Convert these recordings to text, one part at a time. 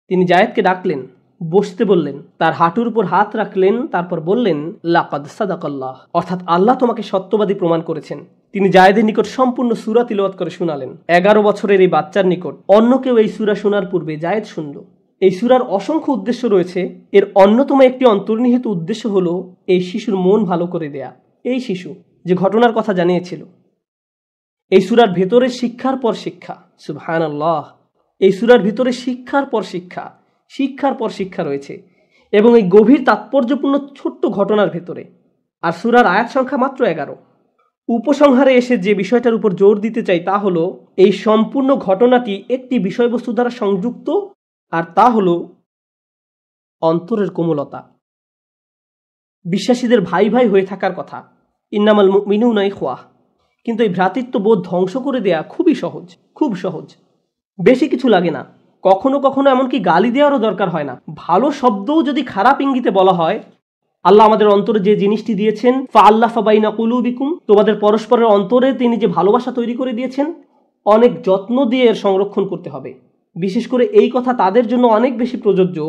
তিনি জায়েদকে ডাকলেন, বসতে বললেন, তার হাঁটুর উপর হাত রাখলেন, তারপর বললেন, লাকাদ সাদাকাল্লাহ, অর্থাৎ আল্লাহ তোমাকে সত্যবাদী প্রমাণ করেছেন। তিনি জায়েদের নিকট সম্পূর্ণ সূরা তিলাওয়াত করে শোনালেন। 11 বছরের এই বাচ্চার নিকট অন্য কেউ এই সূরা শোনার পূর্বে জায়েদ শুনল। এই সূরার অসংখ্য উদ্দেশ্য রয়েছে। এর অন্যতম একটি অন্তর্নিহিত উদ্দেশ্য হলো এই শিশুর মন ভালো করে দেয়া। এই শিশু যে ঘটনার কথা জানিয়েছিল, এই সূরার ভেতরে শিক্ষার পর শিক্ষা, সুবহানাল্লাহ, এই সূরার ভিতরে শিক্ষার পর শিক্ষা, শিক্ষার পর শিক্ষা রয়েছে এবং এই গভীর তাৎপর্যপূর্ণ ছোট্ট ঘটনার ভেতরে। আর সূরার আয়াত সংখ্যা মাত্র 11। উপসংহারে এসে যে বিষয়টার উপর জোর দিতে চাই তা হলো এই সম্পূর্ণ ঘটনাটি একটি বিষয়বস্তু দ্বারা সংযুক্ত, আর তা হলো অন্তরের কোমলতা। বিশ্বাসীদের ভাই ভাই হয়ে থাকার কথা, ইন্নামাল মুমিনুনা ইখওয়াহ, কিন্তু এই ভ্রাতৃত্ববোধ ধ্বংস করে দেয়া খুবই সহজ, খুব সহজ। বেশি কিছু লাগে না, কখনো কখনো এমনকি গালি দেওয়ারও দরকার হয় না। ভালো শব্দও যদি খারাপ ইঙ্গিতে বলা হয়, আল্লাহ আমাদের অন্তরে যে জিনিসটি দিয়েছেন, ফাআল্লাফা বাইনা কুলুবিকুম, তোমাদের পরস্পরের অন্তরে তিনি যে ভালোবাসা তৈরি করে দিয়েছেন, অনেক যত্ন দিয়ে এর সংরক্ষণ করতে হবে। বিশেষ করে এই কথা তাদের জন্য অনেক বেশি প্রযোজ্য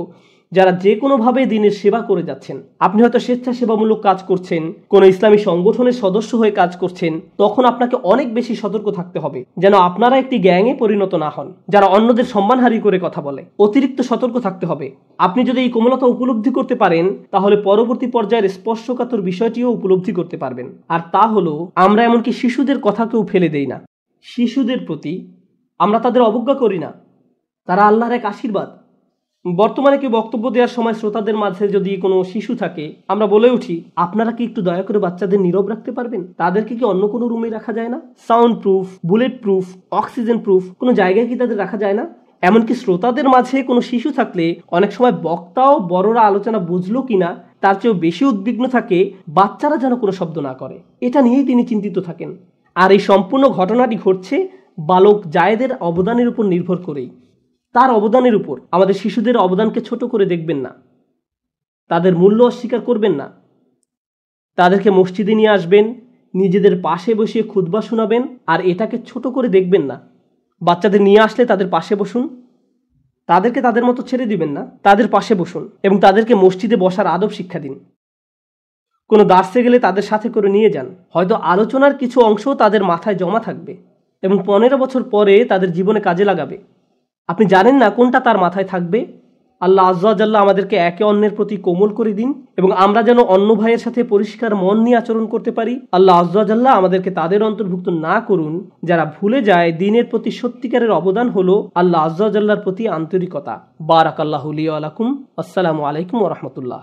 যারা যে কোনোভাবে দিনের সেবা করে যাচ্ছেন। আপনি হয়তো স্বেচ্ছাসেবামূলক কাজ করছেন, কোনো ইসলামী সংগঠনের সদস্য হয়ে কাজ করছেন, তখন আপনাকে অনেক বেশি সতর্ক থাকতে হবে যেন আপনারা একটি গ্যাংয়ে পরিণত না হন যারা অন্যদের সম্মানহানি করে কথা বলে। অতিরিক্ত সতর্ক থাকতে হবে। আপনি যদি এই কোমলতা উপলব্ধি করতে পারেন, তাহলে পরবর্তী পর্যায়ের স্পর্শকাতর বিষয়টিও উপলব্ধি করতে পারবেন। আর তা হলো, আমরা এমনকি শিশুদের কথাকেও ফেলে দেই না। শিশুদের প্রতি আমরা তাদের অবজ্ঞা করি না, তারা আল্লাহর এক আশীর্বাদ। বর্তমানে কি বক্তব্য দেওয়ার সময় শ্রোতাদের মাঝে যদি কোনো শিশু থাকে, আমরা বলে উঠি, আপনারা কি একটু দয়া করে বাচ্চাদের নীরব রাখতে পারবেন? তাদেরকে কি অন্য কোনো রুমে রাখা যায় না? Sound proof, bullet proof, oxygen proof কোনো জায়গায় কি তাদের রাখা যায় না? এমনকি শ্রোতাদের মাঝে কোনো শিশু থাকলে অনেক সময় বক্তাও বড়রা আলোচনা বুঝলো কিনা তার চেয়েও বেশি উদ্বিগ্ন থাকে বাচ্চারা যেন কোনো শব্দ না করে। এটা নিয়েই তিনি চিন্তিত থাকেন। আর এই সম্পূর্ণ ঘটনাটি ঘটছে বালক জায়েদের অবদানের উপর নির্ভর করেই। তার অবদানের উপর। আমাদের শিশুদের অবদানকে ছোট করে দেখবেন না, তাদের মূল্য অস্বীকার করবেন না। তাদেরকে মসজিদে নিয়ে আসবেন, নিজেদের পাশে বসিয়ে খুতবা শোনাবেন, আর এটাকে ছোট করে দেখবেন না। বাচ্চাদের নিয়ে আসলে তাদের পাশে বসুন, তাদেরকে তাদের মতো ছেড়ে দিবেন না, তাদের পাশে বসুন এবং তাদেরকে মসজিদে বসার আদব শিক্ষা দিন। কোনো দার্সে গেলে তাদের সাথে করে নিয়ে যান। হয়তো আলোচনার কিছু অংশ তাদের মাথায় জমা থাকবে এবং 15 বছর পরে তাদের জীবনে কাজে লাগাবে। আপনি জানেন না কোনটা তার মাথায় থাকবে। আল্লাহ আযজা ওয়া জাল্লা আমাদেরকে একে অন্যের প্রতি কোমল করে দিন এবং আমরা যেন অন্য ভাইয়ের সাথে পরিষ্কার মন নিয়ে আচরণ করতে পারি। আল্লাহ আযজা ওয়া জাল্লা আমাদেরকে তাদের অন্তর্ভুক্ত না করুন যারা ভুলে যায় দ্বীনের প্রতি সত্যিকারের অবদান হলো আল্লাহ আযজা ওয়া জাল্লার প্রতি আন্তরিকতা। বারাকাল্লাহু লি ওয়া লাকুম। আসসালামু আলাইকুম ওয়া রাহমাতুল্লাহ।